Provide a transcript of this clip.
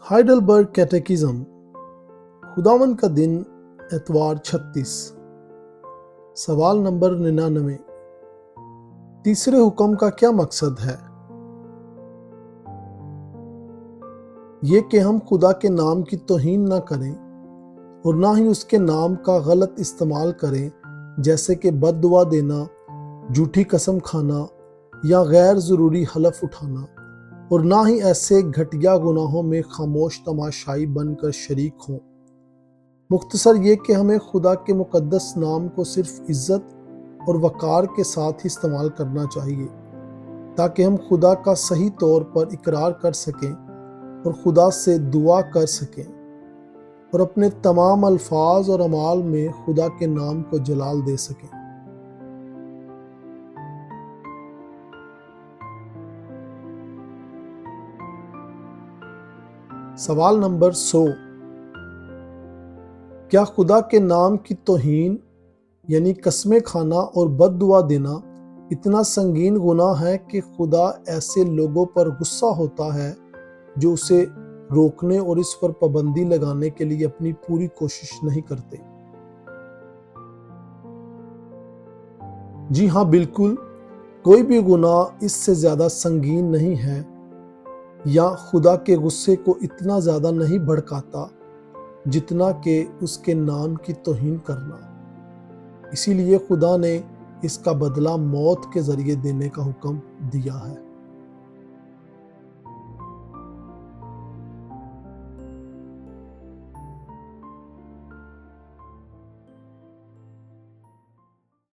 Heidelberg कैटेकिज्म, खुदावन का दिन, एतवार 36। सवाल नंबर 99। तीसरे हुक्म का क्या मकसद है? ये कि हम खुदा के नाम की तौहीन न करें और ना ही उसके नाम का गलत इस्तेमाल करें, जैसे कि बद्दुआ देना, झूठी कसम खाना या गैर ज़रूरी हलफ उठाना, और ना ही ऐसे घटिया गुनाहों में खामोश तमाशाई बनकर शरीक हों। मुख्तसर ये कि हमें खुदा के मुक़द्दस नाम को सिर्फ इज़्ज़त और वक़ार के साथ ही इस्तेमाल करना चाहिए, ताकि हम खुदा का सही तौर पर इकरार कर सकें और खुदा से दुआ कर सकें और अपने तमाम अल्फाज और अमाल में खुदा के नाम को जलाल दे सकें। सवाल नंबर 100। क्या खुदा के नाम की तौहीन यानी कस्में खाना और बद्दुआ देना इतना संगीन गुनाह है कि खुदा ऐसे लोगों पर गुस्सा होता है जो उसे रोकने और इस पर पाबंदी लगाने के लिए अपनी पूरी कोशिश नहीं करते? जी हाँ, बिल्कुल। कोई भी गुनाह इससे ज़्यादा संगीन नहीं है या खुदा के गुस्से को इतना ज़्यादा नहीं भड़काता जितना कि उसके नाम की तौहीन करना। इसीलिए खुदा ने इसका बदला मौत के ज़रिए देने का हुक्म दिया है।